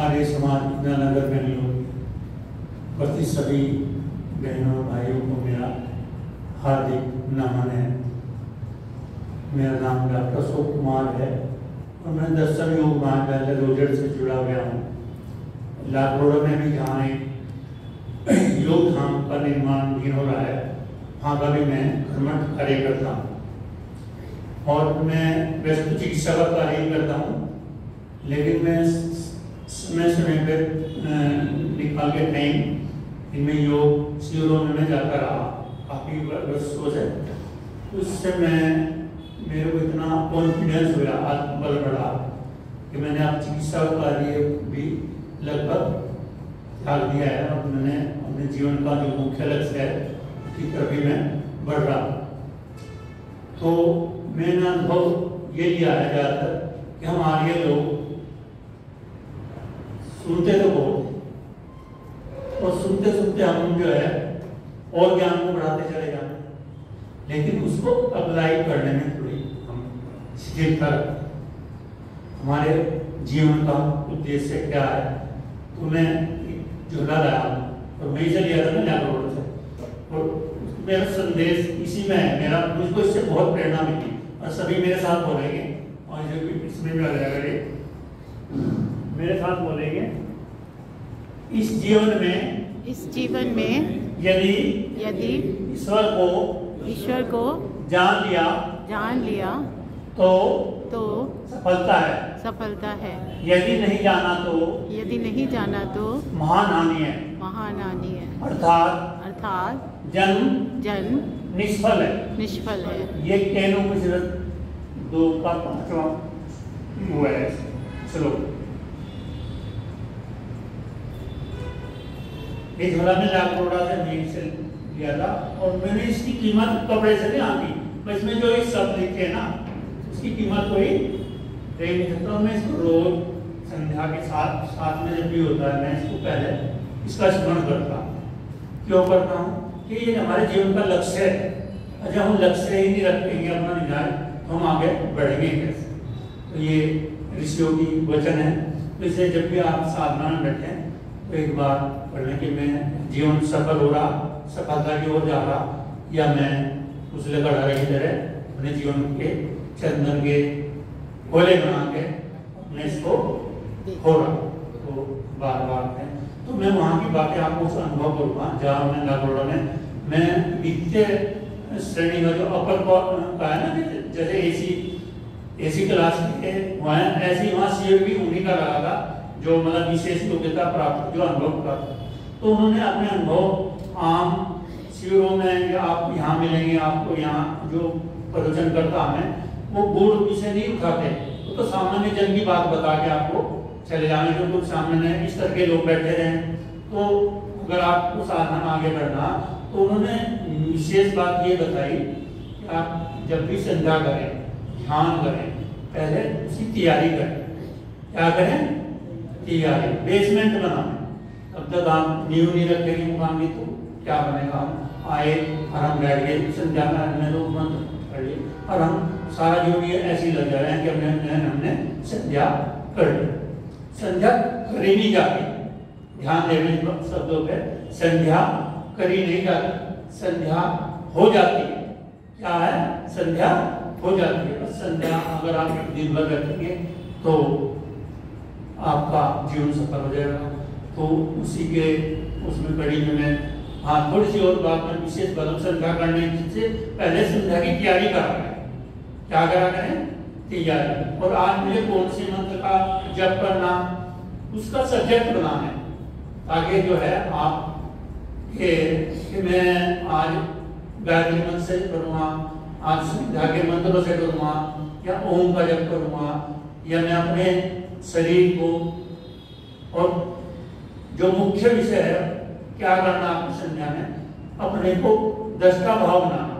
आर्य समाज नगर बेंगलुरु उपस्थित सभी बहनों और भाइयों को मेरा हार्दिक नमन है। मेरा नाम डॉक्टर अशोक कुमार है और मैं दर्शन योग महाविद्यालय रोजर से जुड़ा गया हूँ। लाखोड़ा में भी जहाँ एक योग धाम का निर्माण भी हो रहा है, वहाँ का भी मैं कर्मठ कार्य करता हूँ। और मैं वैसे तो चिकित्सा का कार्य ही करता हूँ, लेकिन मैं समय समय पर निकाल के टाइम इनमें योग शिविरों में मैं जाता रहा काफ़ी वर्षों से। उससे मेरे को इतना कॉन्फिडेंस हुआ, आत्मबल बढ़ा कि मैंने अब चिकित्सा कार्य भी लगभग त्याग दिया है और मैंने अपने जीवन का जो मुख्य लक्ष्य है उसकी तरफ भी मैं बढ़ रहा। तो मैंने अनुभव ये लिया है ज़्यादातर कि हम आर्य लोग सुनते तो बहुत और सुनते सुनते हम जो है और ज्ञान को बढ़ाते चले जाते, लेकिन उसको अप्लाई करने में थोड़ी हम शिथिलता रखते। हमारे जीवन का उद्देश्य क्या है? तो मैं झूला लाया और मैं इसे लिया था ना रोड से, और मेरा संदेश इसी में है। मुझको इससे बहुत प्रेरणा मिली और सभी मेरे साथ बोलेंगे और जो भी इसमें भी आ जाएगा मेरे साथ बोलेंगे। इस जीवन में यदि ईश्वर को जान लिया तो सफलता है। यदि नहीं जाना तो महान हानि है। अर्थात जन्म निष्फल है। ये केनोपनिषद 2 का 5वां हुआ है श्लोक। ये झोला में लाखोड़ा से नींद से लिया था और मैंने इसकी कीमत कपड़े से नहीं आती, बस इसमें जो एक शब्द लिखे हैं ना उसकी कीमत कोई दे नहीं सकता। मैं इसको रोज संध्या के साथ में जब भी होता है मैं इसको पहले इसका स्मरण करता हूँ। क्यों करता हूँ कि ये हमारे जीवन का लक्ष्य है। जब हम लक्ष्य ही नहीं रखेंगे अपना निधान तो हम आगे बढ़ेंगे कैसे? तो ये ऋषियों की वचन है। तो इसे जब भी आप साधना में बैठे तो एक बार पढ़ने कि मैं जीवन सफल हो रहा, सफलता की ओर जा रहा, या मैं उस लकड़हारे की तरह अपने जीवन के चंदन के गोले बना के अपने इसको हो रहा। तो बार बार तो मैं वहाँ की बातें आपको अनुभव करूँगा जहाँ मैं लाखोड़ा में मैं वित्तीय श्रेणी में जो अपर का है ना, जैसे एसी क्लास के वहाँ ऐसी वहाँ सीएफ भी उन्हीं का रहा था जो मतलब विशेष योग्यता प्राप्त जो अनुभव प्राप्त। तो उन्होंने अपने अनुभव आम शिविरों में या आप यहाँ मिलेंगे, आपको यहाँ जो प्रवचन करता हमें वो बोर्ड विषय नहीं उठाते, तो सामान्य जन की बात बता के आपको चले जाने जो कुछ सामने इस तरह के लोग बैठे रहे। तो अगर आपको साधना आगे बढ़ना तो उन्होंने विशेष बात ये बताई कि आप जब भी संध्या करें, ध्यान करें, पहले उसकी तैयारी करें। क्या करें? तैयारी, बेसमेंट बनाएं। तब तक आप नींव नहीं रखेंगे मुकाम की तो क्या बनेगा? हम आए और हम बैठ गए संध्या में लोग मंत्र पढ़ लिए और हम सारा जो भी है ऐसे लग जा रहे हैं कि हमने संध्या कर ली। संध्या करी नहीं जाती, ध्यान देने शब्दों पे, संध्या करी नहीं जाती, संध्या हो जाती है। क्या है? संध्या हो जाती है। संध्या अगर आप दिन भर रखेंगे तो आपका जीवन सफल हो जाएगा। तो उसी के उसमें कड़ी में मैं थोड़ी सी और बात में विशेष बदल संध्या करने से पहले संध्या की तैयारी करा करें। क्या करा करें? तैयारी। और आज मुझे कौन सी मंत्र का जप करना उसका सब्जेक्ट बनाना है, ताकि जो है आप कि मैं आज गायत्री मंत्र से करूँगा, आज संध्या के मंत्रों से करूँगा, या ओम का जप करूँगा, या मैं अपने शरीर को और जो मुख्य विषय है क्या करना आपकी संध्या में, अपने को दृष्टा भाव बनाना।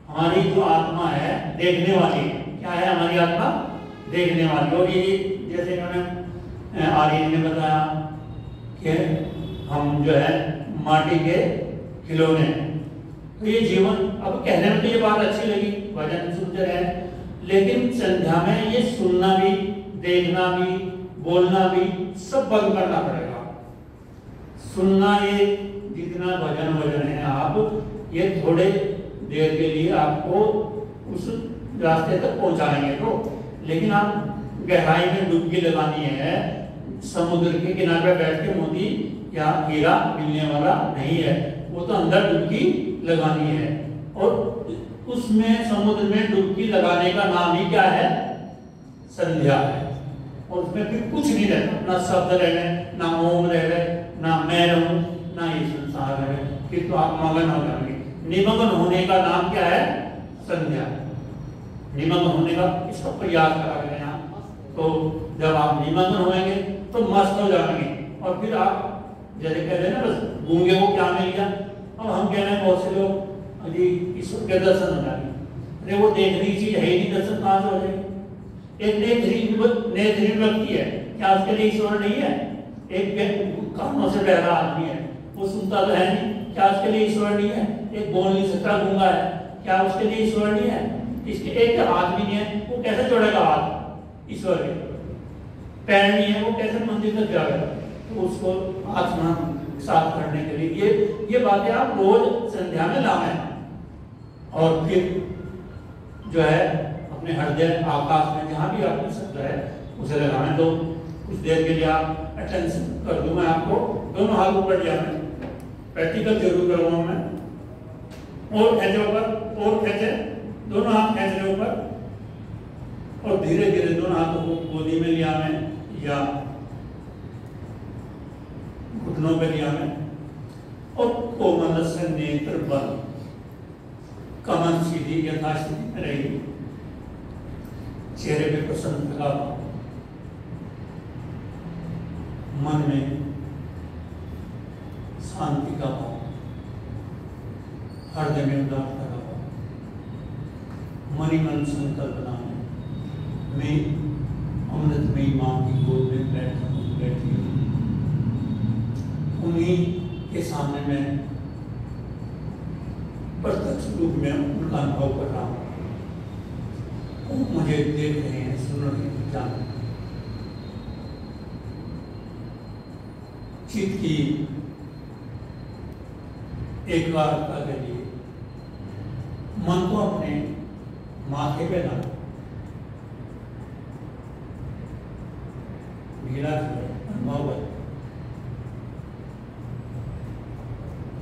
हमारी जो आत्मा है देखने वाली, क्या है हमारी आत्मा? देखने वाली। और ये जैसे इन्होंने आर्य ने बताया कि हम जो है माटी के खिलौने, तो ये जीवन अब कहने में तो ये बात अच्छी लगी, भजन सुनते रहे, लेकिन संध्या में ये सुनना भी, देखना भी, बोलना भी सब बंद करना पड़ेगा। सुनना ये जितना भजन है, आप ये थोड़े देर के लिए आपको उस रास्ते तक पहुंचाएंगे तो, लेकिन आप गहराई में डुबकी लगानी है, समुद्र के किनारे पर बैठ के मोती या हीरा मिलने वाला नहीं है, वो तो अंदर डुबकी लगानी है। और उसमें समुद्र में डुबकी लगाने का नाम ही क्या है? संध्या है। और उसमें फिर कुछ नहीं रहता, ना शब्द रहे, ना ओम रहे, ना मैं रहूं, ना ये संसार रहे, फिर तो आप मगन हो जाएंगे। निमग्न होने का नाम क्या है? संध्या। निमग्न होने का इसका प्रयास करा लेना, तो जब आप निमग्न होंगे तो मस्त हो जाएंगे। और फिर आप जैसे कहते हैं ना, बस गूंगे को क्या मिल गया। अब हम कह रहे हैं बहुत से लोग जी ईश्वर के दर्शन हो जाएंगे, अरे वो देखने की चीज है ही नहीं, दर्शन कहाँ से हो जाएगी? एक नेत्रहीन व्यक्ति है, क्या उसके लिए ईश्वर नहीं है? एक कानों से बहरा आदमी है, वो सुनता तो है नहीं, क्या उसके लिए ईश्वर नहीं है? एक बोल नहीं सकता गूंगा है, क्या उसके लिए ईश्वर नहीं है? इसके एक हाथ भी नहीं है, वो कैसे जोड़ेगा हाथ ईश्वर के? पैर नहीं है, वो कैसे मंदिर तक जाएगा? तो उसको आत्मा साफ करने के लिए ये बातें आप रोज संध्या में लाएं। और फिर जो है अपने हृदय आकाश में जहां भी आपको शब्द है उसे लगाएं। तो कुछ देर के लिए आप अटेंशन कर दूं मैं आपको, दोनों हाथ ऊपर लिया, मैं प्रैक्टिकल जरूर करूंगा मैं। और खेचे ऊपर, और खेचे, दोनों हाथ खेच रहे ऊपर, और धीरे धीरे दोनों हाथों को गोदी में लिया मैं या घुटनों पे लिया मैं, और कोमल से नेत्र बंद, कमर सीधी यथास्थिति में रहेगी, चेहरे पे प्रसन्नता का भाव, मन में शांति का भाव, हृदय में उदारता का भाव, मन ही मन संकल्पना में मैं अमृतमयी मां की गोद में बैठी हूँ, उन्हीं के सामने मैं प्रत्यक्ष रूप में उनका अनुभव कर रहा हूँ। वो मुझे देख रहे हैं, सुन रहे हैं, जान रहे हैं। चित्त की एकाग्रता के लिए मन को अपने माथे पे लाना, ढीला अनुभव है।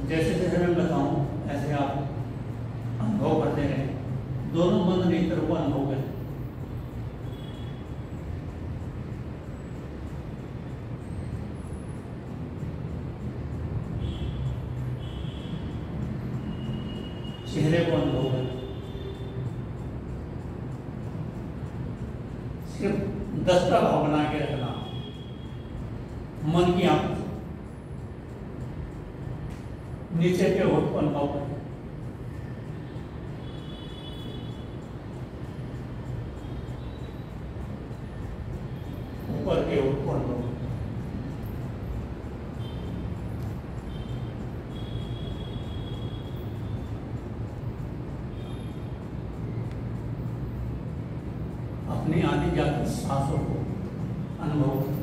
जैसे जैसे मैं बताऊं ऐसे आप अनुभव करते हैं, दोनों बंद नेत्र को अनुभव करें। चेहरे को अनुभव करें, सिर्फ दस्ता भाव बना के रखना मन की आंख, नीचे के होठ को अनुभव करें, ऊपर के होठ को अनुभव करें, अपनी आती जाती सांसों को अनुभव करें।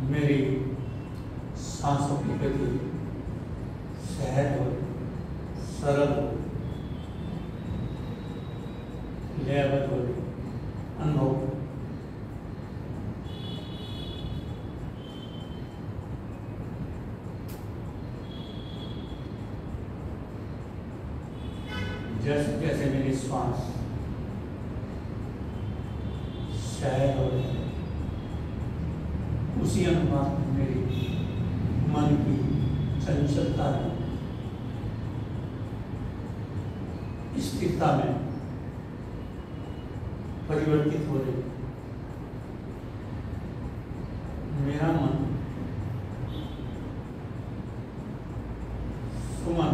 मेरी सांसों की गति सहज हो, सरल हो, लयबद्ध हो, अनुभव। जैसे जैसे मेरी श्वास सहज हो रही है, उसी अनुपात में मेरी मन की चंचलता स्थिरता में परिवर्तित हो रही। मेरा मन सुमन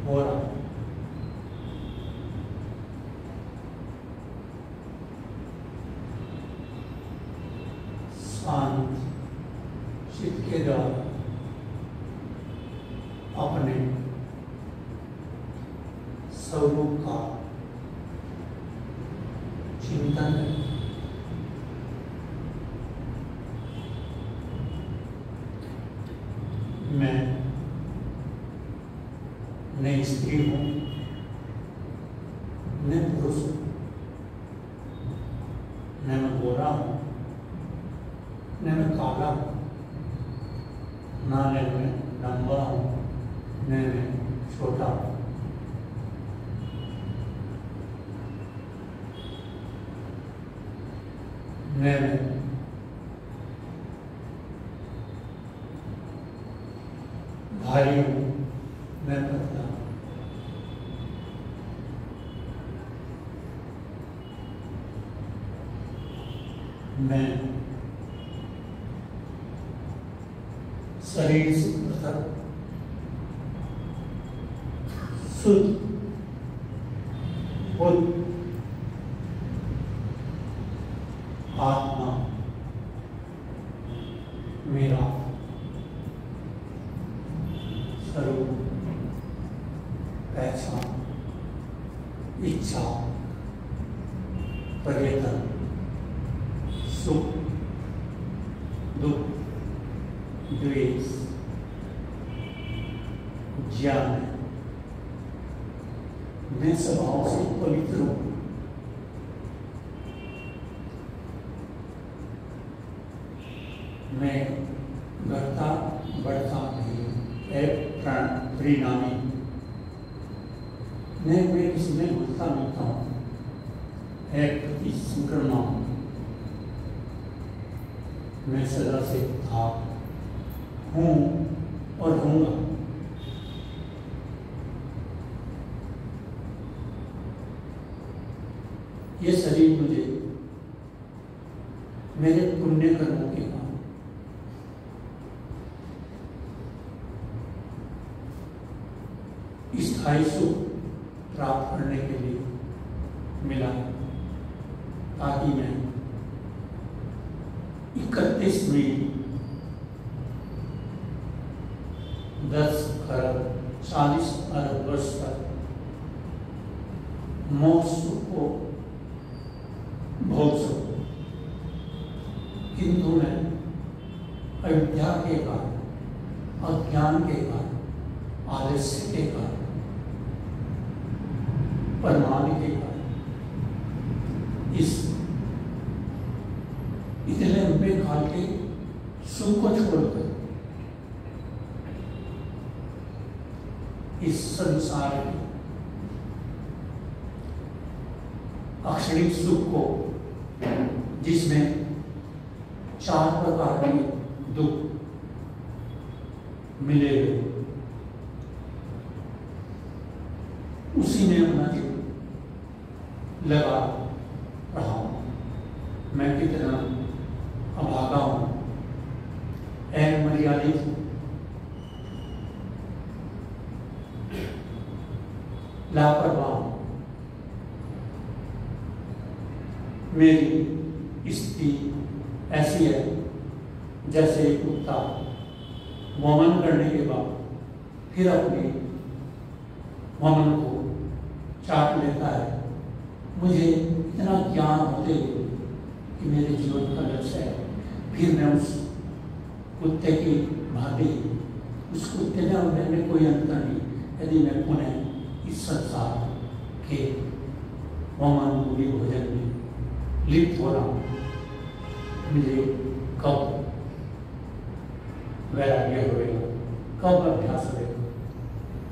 हो रहा, शांत चित्त के द्वारा अपने का चिंतन है। मैं न स्त्री हूं न पुरुष हूं, न मैं गोरा हूं न मैं काला हूं, न मैं लंबा हूं न मैं छोटा हूं। मैं भारी हूं मैं पतला हूं। मैं शरीर से पृथक शुद्ध बुद्ध आत्मा मेरा स्वरूप, पहचान, इच्छा, पर्यटन, सुख दुख, द्वेष, ज्ञान, मैं स्वभाव से पवित्र हूं। मैं घटता बढ़ता नहीं परिणामी, मैं किसी में घुलता मिलता हूं, प्रति संक्रमण। मैं सदा से था, हूं और रहूंगा। ये शरीर मुझे मेरे पुण्य कर्मों के कारण स्थायी सुख प्राप्त करने के लिए मिला, ताकि मैं 31 मील 10 खरब 40 अरब वर्ष तक मोक्ष सुख को भोग सकूं। किंतु मैं अविद्या के कारण, अज्ञान के कारण, आलस्य के कारण, परमाणु के कारण इस इतने लंबे काल के सुख को छोड़कर इस संसार के अक्षणिक सुख को, जिसमें 4 प्रकार के दुख मिले हुए, उसी में अपना जीवन लगा रहा हूं। मैं कितना अभागा हूं, मर्यादित हूं, लापरवाह हूं। मेरी स्थिति ऐसी है जैसे एक कुत्ता वमन करने के बाद फिर अपने वमन को चाट लेता है। मुझे इतना ज्ञान होते हुए कि मेरे जीवन का लक्ष्य है, फिर मैं उस कुत्ते की भांति, उस कुत्ते में और में कोई अंतर नहीं। यदि मैं पुनः इस संसार के वमन मूली भोजन में लिप्त हो रहा हूं, मुझे कब वैराग्य होगा, कब अभ्यास होगा,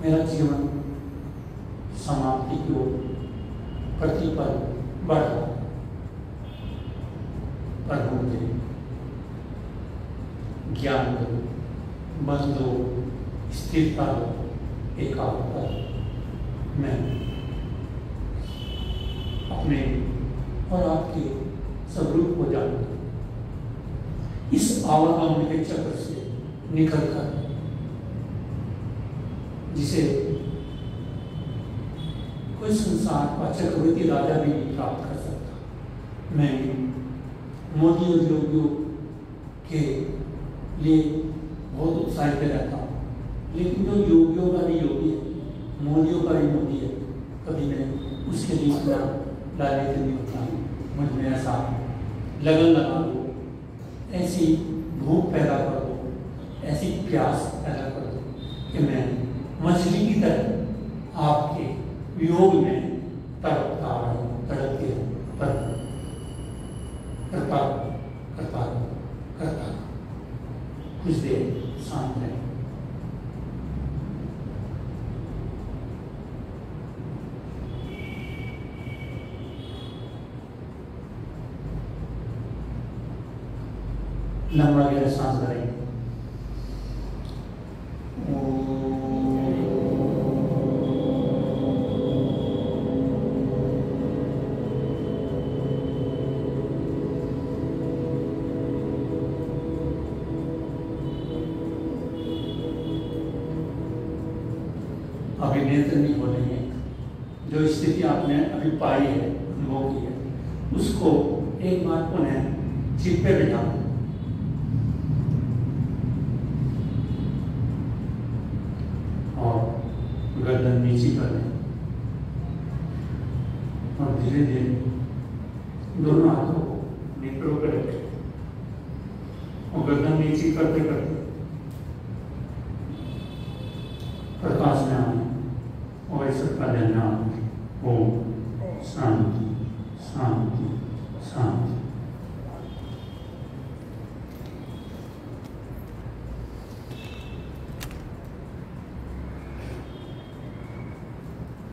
मेरा जीवन समाप्ति की ओर प्रतिपल बढ़ रहा। पर मुझे ज्ञान दो, मन दो, स्थिरता दो, एकाग्रता दो। मैं अपने और आपके स्वरूप को जानकर इस आवागमन के चक्र से निकलकर, जिसे कोई संसार का चक्रवर्ती राजा भी नहीं प्राप्त कर सकता, मैं मोदी और योगियों के लिए बहुत उत्साहित रहता हूँ। लेकिन जो योगियों का भी योगी है, मोदियों का भी मोदी है, कभी मैं उसके लिए इतना लालच नहीं होता, मुझ में ऐसा लगन लगा दो, ऐसी भूख पैदा कर दो, ऐसी प्यास पैदा कर दो कि मैं मछली की तरह आपके वियोग में तड़पता रहूं, तड़पते रहूं, पर करता करता करता कुछ देर शांत रहे। लंबा गहरा सांस भरें। अभी नेत्र नहीं खोलेंगे। जो स्थिति आपने अभी पाई है, अनुभव की है, उसको एक बार पुनः चित्त पे बिठा और गर्दन नीचे कर लें और धीरे धीरे दोनों हाथों को नेत्रों पर रखें और गर्दन नीचे करते करते प्रकाश में आए और इस का ध्यान आए। ओम शांति शांति शांति।